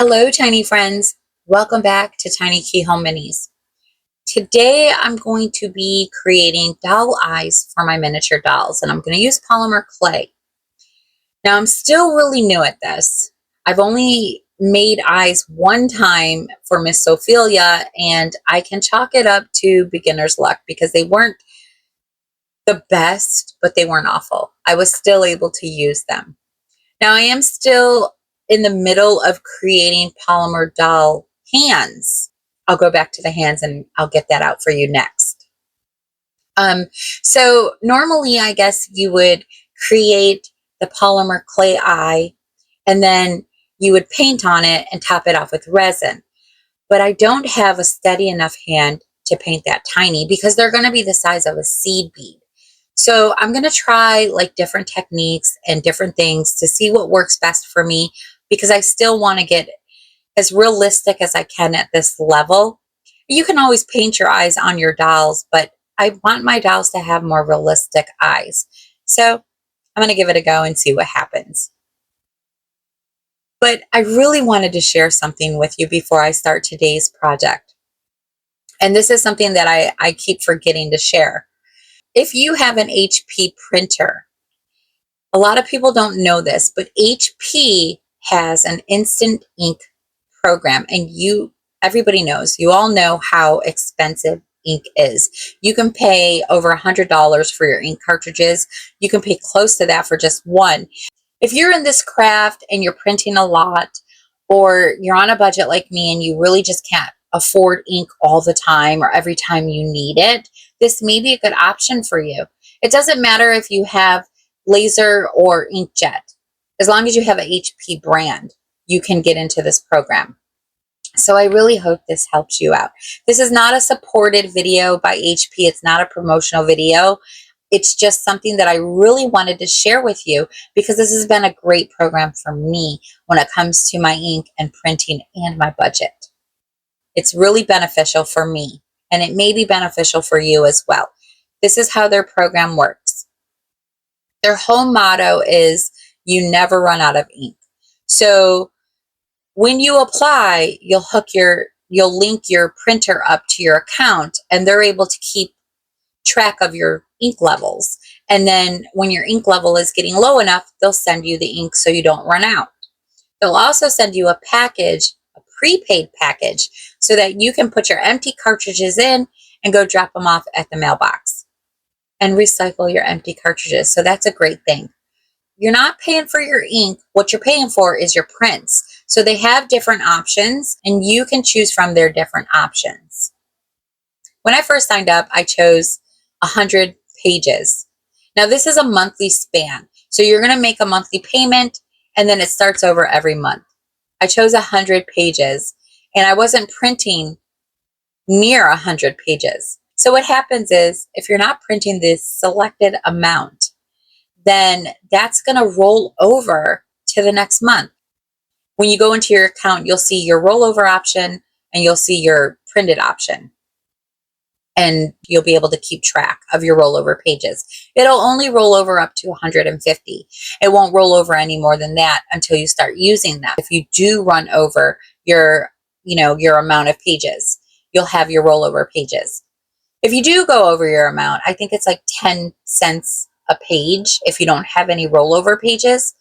Hello, tiny friends. Welcome back to TinyKeyHoleMinis. Today, I'm going to be creating doll eyes for my miniature dolls, and I'm going to use polymer clay. Now, I'm still really new at this. I've only made eyes one time for Miss Ophelia, and I can chalk it up to beginner's luck because they weren't the best, but they weren't awful. I was still able to use them. Now, I am still in the middle of creating polymer doll hands. I'll go back to the hands and I'll get that out for you next. So normally, I guess you would create the polymer clay eye and then you would paint on it and top it off with resin. But I don't have a steady enough hand to paint that tiny because they're going to be the size of a seed bead. So I'm going to try like different techniques and different things to see what works best for me because I still want to get as realistic as I can at this level. You can always paint your eyes on your dolls, but I want my dolls to have more realistic eyes. So I'm going to give it a go and see what happens. But I really wanted to share something with you before I start today's project. And this is something that I keep forgetting to share. If you have an HP printer, a lot of people don't know this, but HP has an instant ink program, and everybody knows, you all know how expensive ink is. You can pay over $100 for your ink cartridges. You can pay close to that for just one. If you're in this craft and you're printing a lot, or you're on a budget like me and you really just can't afford ink all the time or every time you need it, this may be a good option for you. It doesn't matter if you have laser or inkjet. As long as you have an HP brand, you can get into this program. So I really hope this helps you out. This is not a supported video by HP. It's not a promotional video. It's just something that I really wanted to share with you because this has been a great program for me when it comes to my ink and printing and my budget. It's really beneficial for me, and it may be beneficial for you as well. This is how their program works. Their whole motto is you never run out of ink. So when you apply, you'll link your printer up to your account, and they're able to keep track of your ink levels. And then when your ink level is getting low enough, they'll send you the ink so you don't run out. They'll also send you a package, a prepaid package, so that you can put your empty cartridges in and go drop them off at the mailbox and recycle your empty cartridges. So that's a great thing. You're not paying for your ink. What you're paying for is your prints. So they have different options and you can choose from their different options. When I first signed up, I chose 100 pages. Now this is a monthly span. So you're going to make a monthly payment and then it starts over every month. I chose 100 pages and I wasn't printing near 100 pages. So what happens is if you're not printing this selected amount, then that's going to roll over to the next month. When you go into your account, you'll see your rollover option and you'll see your printed option. And you'll be able to keep track of your rollover pages. It'll only roll over up to 150. It won't roll over any more than that until you start using them. If you do run over your amount of pages, you'll have your rollover pages. If you do go over your amount, I think it's like 10 cents a page if you don't have any rollover pages.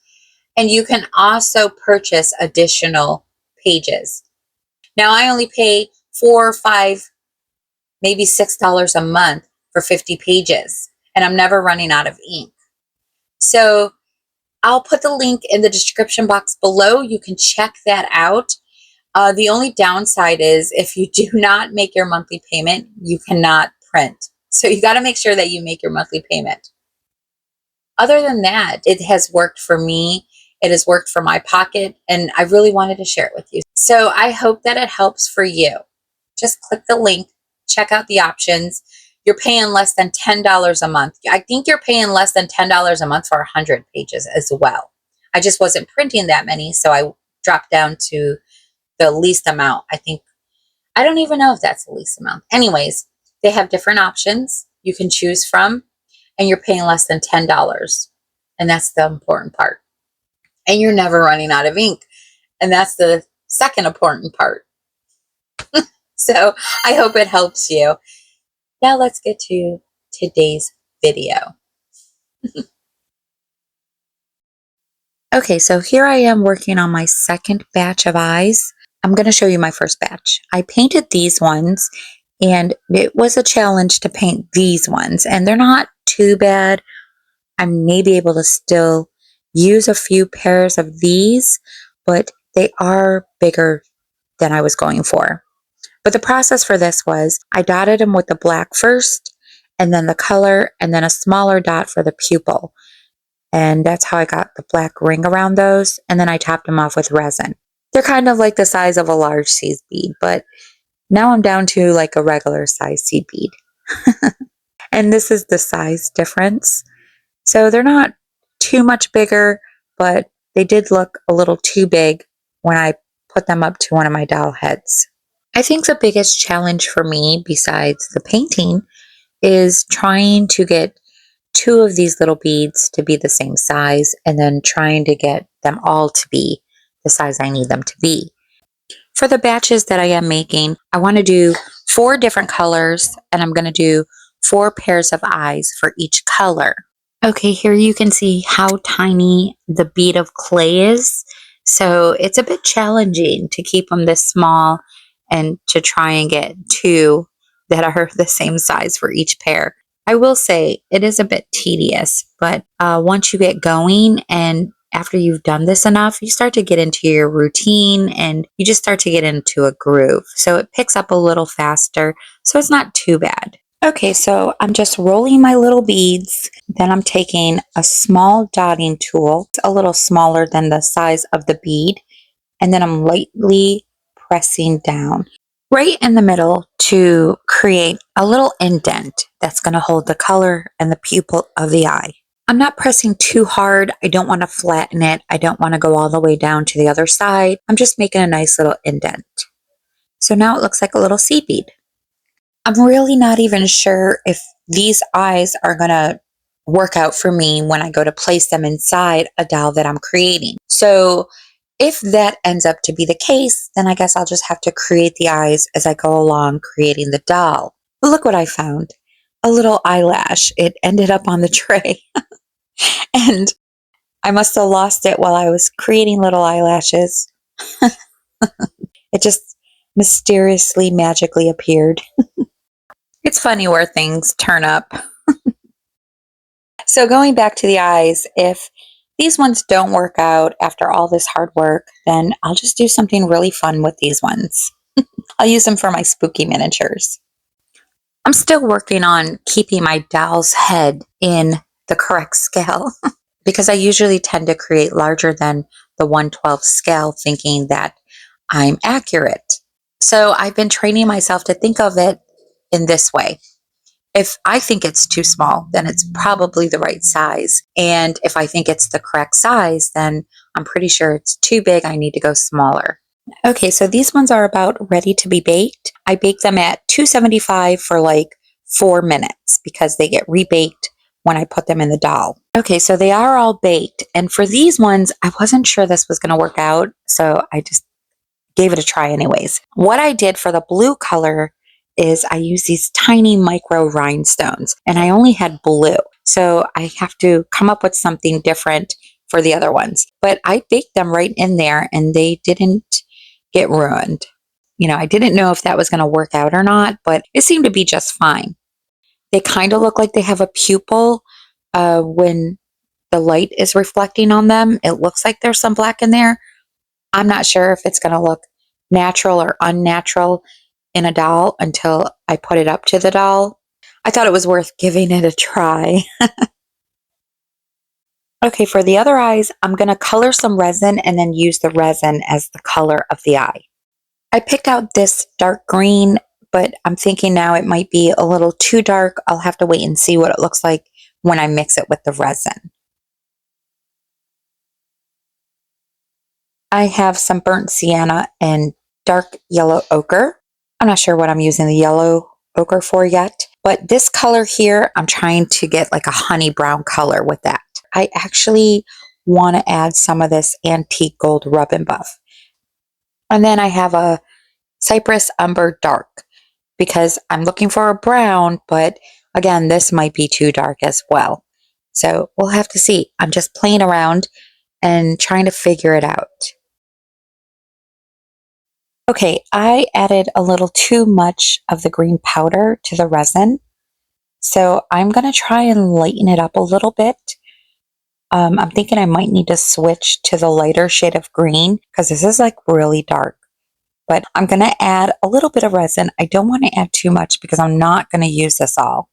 And you can also purchase additional pages. Now I only pay $4 or $5, maybe $6 a month for 50 pages, and I'm never running out of ink. So I'll put the link in the description box below. You can check that out. The only downside is if you do not make your monthly payment, you cannot print. So you got to make sure that you make your monthly payment. Other than that, it has worked for me. It has worked for my pocket, and I really wanted to share it with you. So I hope that it helps for you. Just click the link, check out the options. You're paying less than $10 a month. I think you're paying less than $10 a month for 100 pages as well. I just wasn't printing that many, so I dropped down to the least amount. I don't even know if that's the least amount. Anyways, they have different options you can choose from, and you're paying less than $10. And that's the important part. And you're never running out of ink. And that's the second important part. So I hope it helps you. Now let's get to today's video. Okay, so here I am working on my second batch of eyes. I'm going to show you my first batch. I painted these ones, and it was a challenge to paint these ones, and they're not too bad. I may be able to still use a few pairs of these, but they are bigger than I was going for. But the process for this was I dotted them with the black first, and then the color, and then a smaller dot for the pupil. And that's how I got the black ring around those. And then I topped them off with resin. They're kind of like the size of a large seed bead, but now I'm down to like a regular size seed bead. And this is the size difference. So they're not too much bigger, but they did look a little too big when I put them up to one of my doll heads. I think the biggest challenge for me, besides the painting, is trying to get two of these little beads to be the same size, and then trying to get them all to be the size I need them to be. For the batches that I am making, I want to do 4 different colors, and I'm going to do 4 pairs of eyes for each color. Okay, here you can see how tiny the bead of clay is. So it's a bit challenging to keep them this small and to try and get 2 that are the same size for each pair. I will say it is a bit tedious, but once you get going and after you've done this enough, you start to get into your routine and you just start to get into a groove. So it picks up a little faster, so it's not too bad. Okay, so I'm just rolling my little beads. Then I'm taking a small dotting tool, a little smaller than the size of the bead, and then I'm lightly pressing down right in the middle to create a little indent that's going to hold the color and the pupil of the eye. I'm not pressing too hard. I don't want to flatten it. I don't want to go all the way down to the other side. I'm just making a nice little indent. So now it looks like a little seed bead. I'm really not even sure if these eyes are going to work out for me when I go to place them inside a doll that I'm creating. So if that ends up to be the case, then I guess I'll just have to create the eyes as I go along creating the doll. But look what I found. A little eyelash. It ended up on the tray. And I must have lost it while I was creating little eyelashes. It just mysteriously, magically appeared. It's funny where things turn up. So going back to the eyes, if these ones don't work out after all this hard work, then I'll just do something really fun with these ones. I'll use them for my spooky miniatures. I'm still working on keeping my doll's head in the correct scale because I usually tend to create larger than the 1/12 scale thinking that I'm accurate. So I've been training myself to think of it in this way. If I think it's too small, then it's probably the right size. And if I think it's the correct size, then I'm pretty sure it's too big. I need to go smaller. Okay, so these ones are about ready to be baked. I bake them at 275 for like 4 minutes because they get rebaked when I put them in the doll. Okay, so they are all baked. And for these ones, I wasn't sure this was going to work out. So I just gave it a try anyways. What I did for the blue color is I use these tiny micro rhinestones, and I only had blue. So I have to come up with something different for the other ones. But I baked them right in there and they didn't get ruined. You know, I didn't know if that was going to work out or not, but it seemed to be just fine. They kind of look like they have a pupil when the light is reflecting on them. It looks like there's some black in there. I'm not sure if it's going to look natural or unnatural in a doll until I put it up to the doll. I thought it was worth giving it a try. Okay, for the other eyes, I'm going to color some resin and then use the resin as the color of the eye. I picked out this dark green, but I'm thinking now it might be a little too dark. I'll have to wait and see what it looks like when I mix it with the resin. I have some burnt sienna and dark yellow ochre. I'm not sure what I'm using the yellow ochre for yet, but this color here, I'm trying to get like a honey brown color with that. I actually want to add some of this antique gold rub and buff. And then I have a Cypress Umber Dark because I'm looking for a brown, but again, this might be too dark as well. So we'll have to see. I'm just playing around and trying to figure it out. Okay, I added a little too much of the green powder to the resin. So I'm going to try and lighten it up a little bit. I'm thinking I might need to switch to the lighter shade of green because this is like really dark. But I'm going to add a little bit of resin. I don't want to add too much because I'm not going to use this all.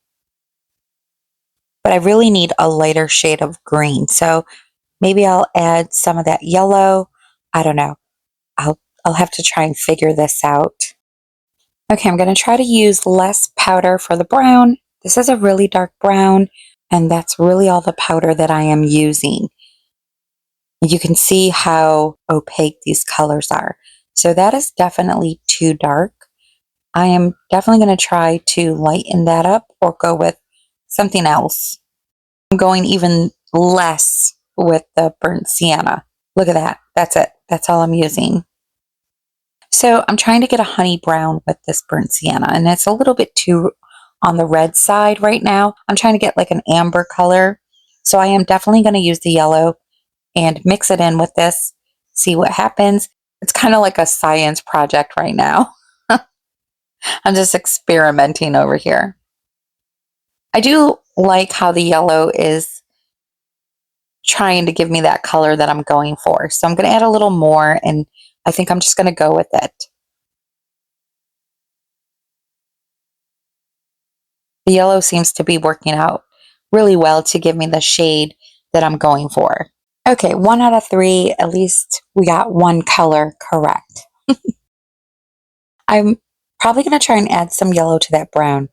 But I really need a lighter shade of green. So maybe I'll add some of that yellow. I don't know. I'll have to try and figure this out. Okay, I'm going to try to use less powder for the brown. This is a really dark brown, and that's really all the powder that I am using. You can see how opaque these colors are. So that is definitely too dark. I am definitely going to try to lighten that up or go with something else. I'm going even less with the burnt sienna. Look at that. That's it. That's all I'm using. So I'm trying to get a honey brown with this burnt sienna, and it's a little bit too on the red side right now. I'm trying to get like an amber color. So I am definitely going to use the yellow and mix it in with this, see what happens. It's kind of like a science project right now. I'm just experimenting over here. I do like how the yellow is trying to give me that color that I'm going for. So I'm going to add a little more, and I think I'm just going to go with it. The yellow seems to be working out really well to give me the shade that I'm going for. Okay, 1 out of 3, at least we got one color correct. I'm probably going to try and add some yellow to that brown.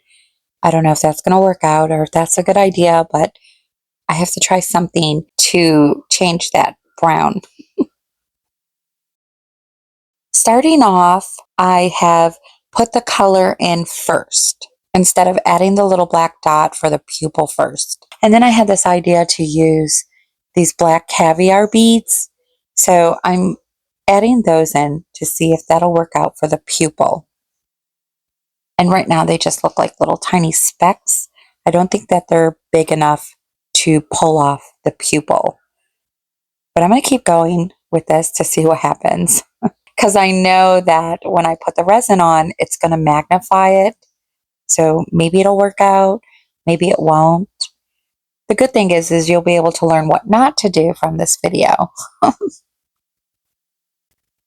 I don't know if that's going to work out or if that's a good idea, but I have to try something to change that brown. Starting off, I have put the color in first instead of adding the little black dot for the pupil first. And then I had this idea to use these black caviar beads. So I'm adding those in to see if that'll work out for the pupil. And right now they just look like little tiny specks. I don't think that they're big enough to pull off the pupil. But I'm going to keep going with this to see what happens. Because I know that when I put the resin on, it's going to magnify it. So maybe it'll work out, maybe it won't. The good thing is you'll be able to learn what not to do from this video. I'm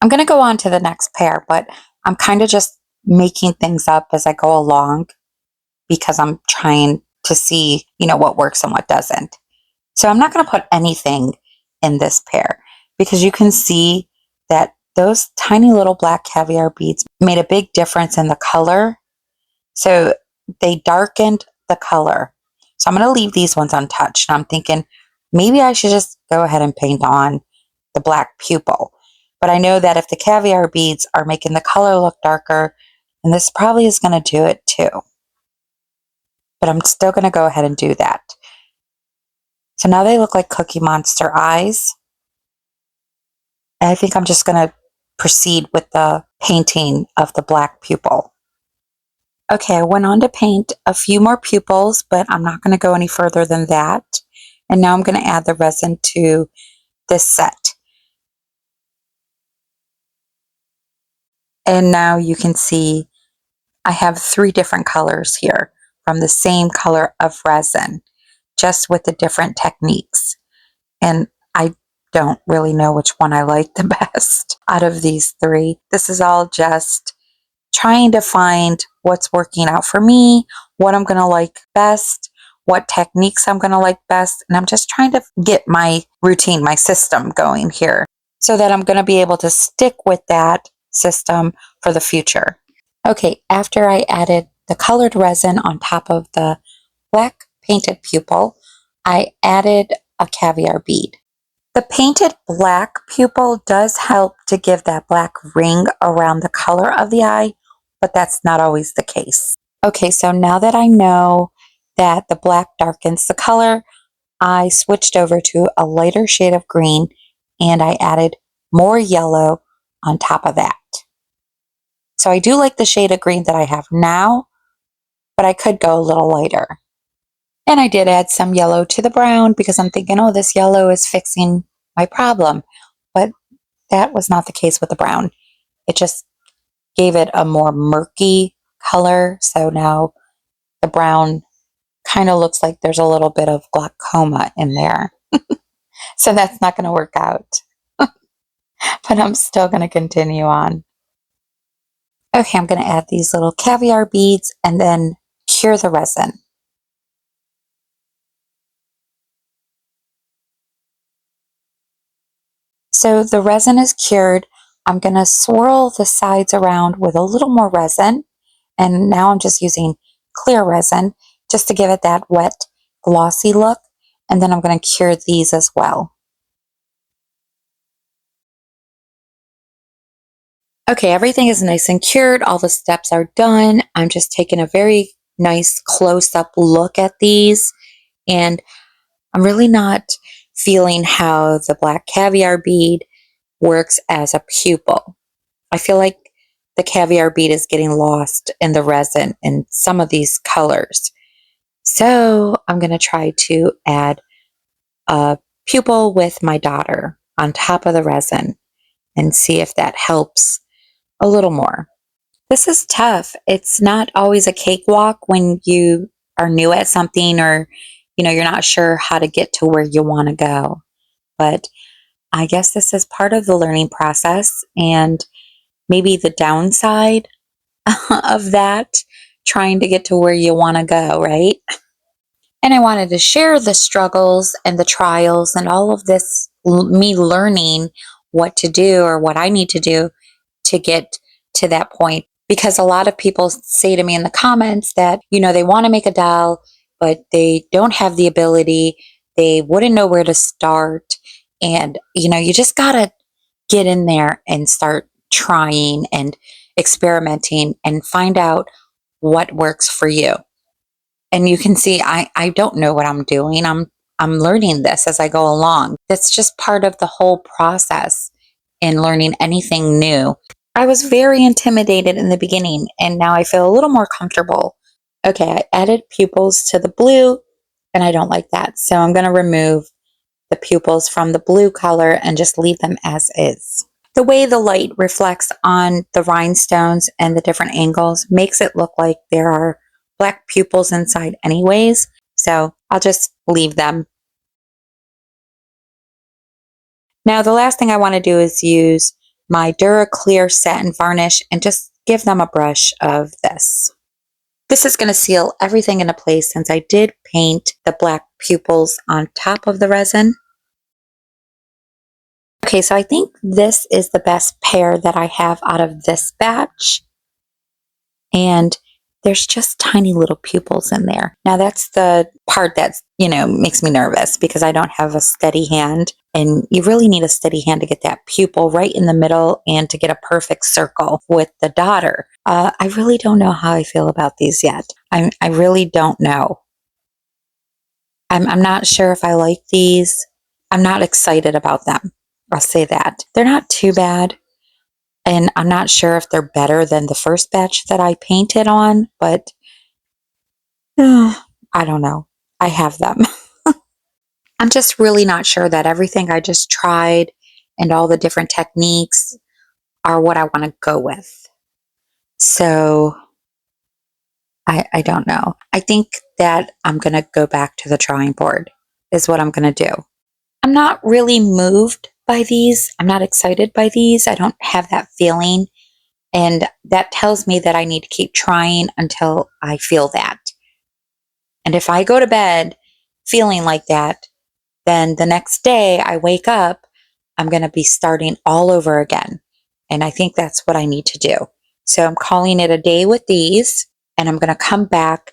going to go on to the next pair, but I'm kind of just making things up as I go along because I'm trying to see, what works and what doesn't. So I'm not going to put anything in this pair because you can see that those tiny little black caviar beads made a big difference in the color. So they darkened the color. So I'm going to leave these ones untouched. And I'm thinking maybe I should just go ahead and paint on the black pupil. But I know that if the caviar beads are making the color look darker, and this probably is going to do it too. But I'm still going to go ahead and do that. So now they look like Cookie Monster eyes. And I think I'm just going to proceed with the painting of the black pupil. Okay, I went on to paint a few more pupils, but I'm not going to go any further than that. And now I'm going to add the resin to this set. And now you can see I have 3 different colors here from the same color of resin, just with the different techniques. And I don't really know which one I like the best out of these 3. This is all just trying to find what's working out for me, what I'm going to like best, what techniques I'm going to like best. And I'm just trying to get my routine, my system going here so that I'm going to be able to stick with that system for the future. Okay, after I added the colored resin on top of the black painted pupil, I added a caviar bead. The painted black pupil does help to give that black ring around the color of the eye, but that's not always the case. Okay, so now that I know that the black darkens the color, I switched over to a lighter shade of green and I added more yellow on top of that. So I do like the shade of green that I have now, but I could go a little lighter. And I did add some yellow to the brown because I'm thinking, oh, this yellow is fixing my problem. But that was not the case with the brown. It just gave it a more murky color. So now the brown kind of looks like there's a little bit of glaucoma in there. So that's not going to work out. But I'm still going to continue on. Okay, I'm going to add these little caviar beads and then cure the resin. So the resin is cured. I'm going to swirl the sides around with a little more resin. And now I'm just using clear resin just to give it that wet, glossy look. And then I'm going to cure these as well. Okay, everything is nice and cured. All the steps are done. I'm just taking a very nice close-up look at these. And I'm really not feeling how the black caviar bead works as a pupil. I feel like the caviar bead is getting lost in the resin in some of these colors. So I'm going to try to add a pupil with my daughter on top of the resin and see if that helps a little more. This is tough. It's not always a cakewalk when you are new at something or, you're not sure how to get to where you want to go. But I guess this is part of the learning process and maybe the downside of that, trying to get to where you want to go, right? And I wanted to share the struggles and the trials and all of this, me learning what to do or what I need to do to get to that point. Because a lot of people say to me in the comments that, they want to make a doll, but they don't have the ability. They wouldn't know where to start. And, you just got to get in there and start trying and experimenting and find out what works for you. And you can see I don't know what I'm doing. I'm learning this as I go along. That's just part of the whole process in learning anything new. I was very intimidated in the beginning and now I feel a little more comfortable. Okay, I added pupils to the blue and I don't like that. So I'm going to remove the pupils from the blue color and just leave them as is. The way the light reflects on the rhinestones and the different angles makes it look like there are black pupils inside anyways, so I'll just leave them. Now the last thing I want to do is use my Duraclear satin varnish and just give them a brush of this. This is going to seal everything into place since I did paint the black pupils on top of the resin. Okay, so I think this is the best pair that I have out of this batch. And there's just tiny little pupils in there. Now that's the part that's, makes me nervous because I don't have a steady hand. And you really need a steady hand to get that pupil right in the middle and to get a perfect circle with the daughter. I really don't know how I feel about these yet. I really don't know. I'm not sure if I like these. I'm not excited about them. I'll say that. They're not too bad. And I'm not sure if they're better than the first batch that I painted on, but I don't know. I have them. I'm just really not sure that everything I just tried and all the different techniques are what I want to go with. So I don't know. I think that I'm going to go back to the drawing board is what I'm going to do. I'm not really moved by these. I'm not excited by these. I don't have that feeling. And that tells me that I need to keep trying until I feel that. And if I go to bed feeling like that, then the next day I wake up, I'm going to be starting all over again. And I think that's what I need to do. So I'm calling it a day with these, and I'm going to come back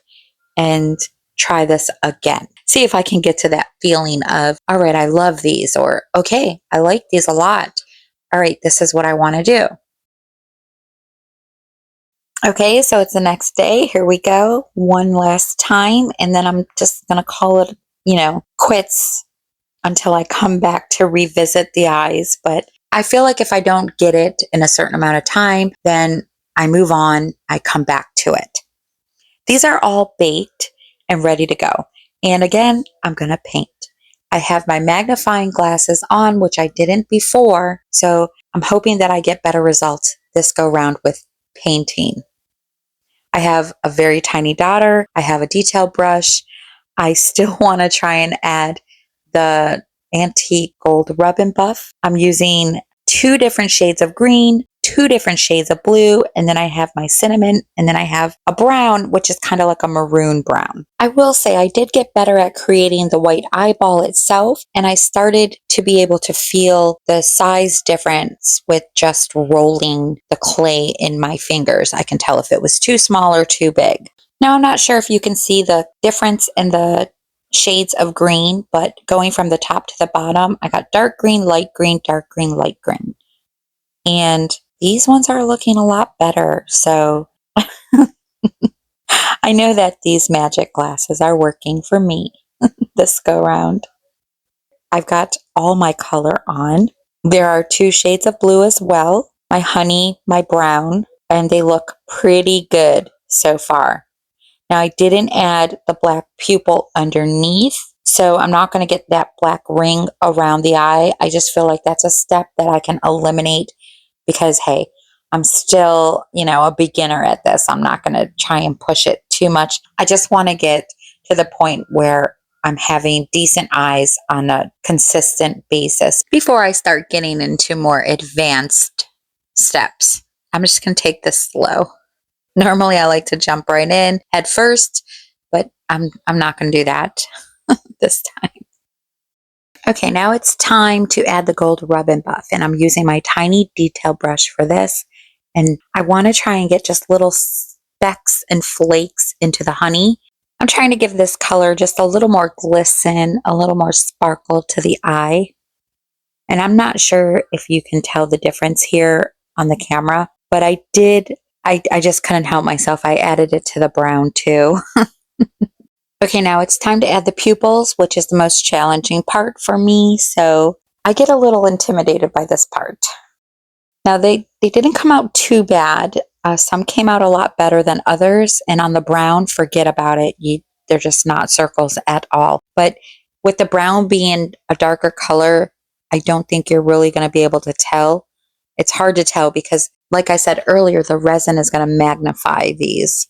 and try this again. See if I can get to that feeling of, all right, I love these, or okay, I like these a lot. All right, this is what I want to do. Okay, so it's the next day. Here we go. One last time, and then I'm just going to call it, quits until I come back to revisit the eyes. But I feel like if I don't get it in a certain amount of time, then I move on, I come back to it. These are all baked and ready to go. And again, I'm going to paint. I have my magnifying glasses on, which I didn't before, so I'm hoping that I get better results this go round with painting. I have a very tiny daughter. I have a detail brush. I still want to try and add the antique gold rub and buff. I'm using 2 different shades of green, 2 different shades of blue, and then I have my cinnamon, and then I have a brown, which is kind of like a maroon brown. I will say I did get better at creating the white eyeball itself, and I started to be able to feel the size difference with just rolling the clay in my fingers. I can tell if it was too small or too big. Now, I'm not sure if you can see the difference in the shades of green, but going from the top to the bottom, I got dark green, light green, dark green, light green. And these ones are looking a lot better. So I know that these magic glasses are working for me this go round. I've got all my color on. There are 2 shades of blue as well, my honey, my brown, and they look pretty good so far. Now, I didn't add the black pupil underneath, so I'm not going to get that black ring around the eye. I just feel like that's a step that I can eliminate because, hey, I'm still, a beginner at this. I'm not going to try and push it too much. I just want to get to the point where I'm having decent eyes on a consistent basis before I start getting into more advanced steps. I'm just going to take this slow. Normally, I like to jump right in head first, but I'm not going to do that this time. Okay, now it's time to add the gold rub and buff, and I'm using my tiny detail brush for this. And I want to try and get just little specks and flakes into the honey. I'm trying to give this color just a little more glisten, a little more sparkle to the eye. And I'm not sure if you can tell the difference here on the camera, but I just couldn't help myself. I added it to the brown too. Okay, now it's time to add the pupils, which is the most challenging part for me. So I get a little intimidated by this part. Now they didn't come out too bad. Some came out a lot better than others. And on the brown, forget about it. They're just not circles at all. But with the brown being a darker color, I don't think you're really going to be able to tell. It's hard to tell because, like I said earlier, the resin is going to magnify these.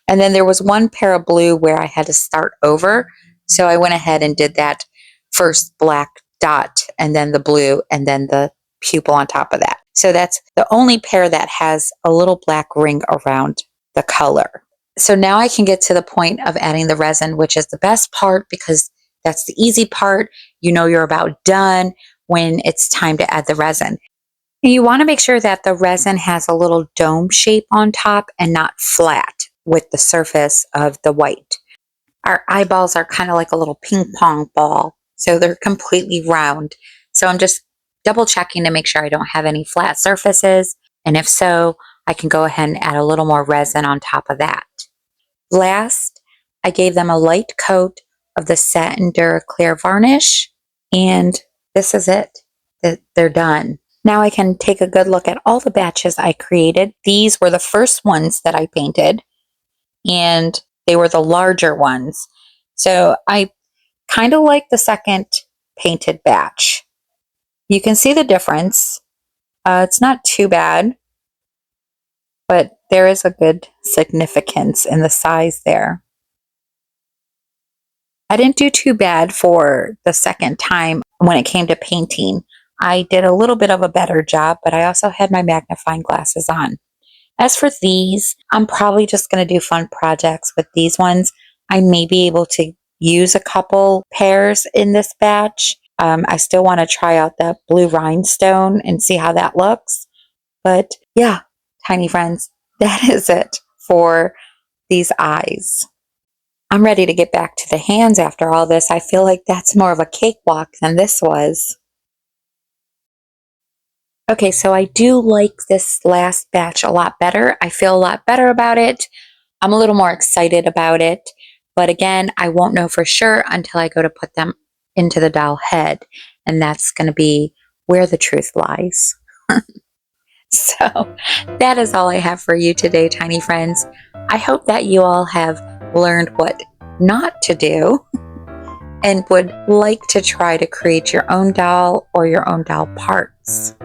And then there was one pair of blue where I had to start over. So I went ahead and did that first black dot and then the blue and then the pupil on top of that. So that's the only pair that has a little black ring around the color. So now I can get to the point of adding the resin, which is the best part because that's the easy part. You're about done when it's time to add the resin. And you want to make sure that the resin has a little dome shape on top and not flat with the surface of the white. Our eyeballs are kind of like a little ping pong ball, so they're completely round. So I'm just double checking to make sure I don't have any flat surfaces. And if so, I can go ahead and add a little more resin on top of that. Last, I gave them a light coat of the Satin Duraclear varnish, and this is it. They're done. Now I can take a good look at all the batches I created. These were the first ones that I painted, and they were the larger ones. So I kind of like the second painted batch. You can see the difference. It's not too bad, but there is a good significance in the size there. I didn't do too bad for the second time when it came to painting. I did a little bit of a better job, but I also had my magnifying glasses on. As for these, I'm probably just going to do fun projects with these ones. I may be able to use a couple pairs in this batch. I still want to try out that blue rhinestone and see how that looks. But yeah, tiny friends, that is it for these eyes. I'm ready to get back to the hands after all this. I feel like that's more of a cakewalk than this was. Okay, so I do like this last batch a lot better. I feel a lot better about it. I'm a little more excited about it. But again, I won't know for sure until I go to put them into the doll head. And that's going to be where the truth lies. So that is all I have for you today, tiny friends. I hope that you all have learned what not to do and would like to try to create your own doll or your own doll parts.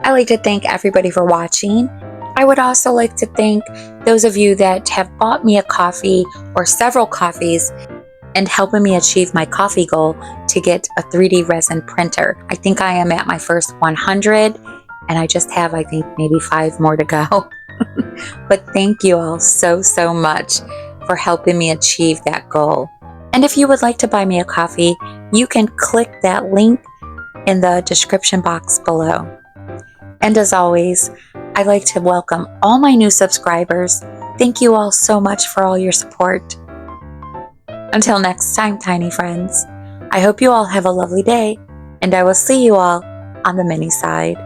I'd like to thank everybody for watching. I would also like to thank those of you that have bought me a coffee or several coffees and helping me achieve my coffee goal to get a 3D resin printer. I think I am at my first 100 and I just have, I think, maybe 5 more to go. But thank you all so, so much for helping me achieve that goal. And if you would like to buy me a coffee, you can click that link in the description box below. And as always, I'd like to welcome all my new subscribers. Thank you all so much for all your support. Until next time, tiny friends, I hope you all have a lovely day, and I will see you all on the mini side.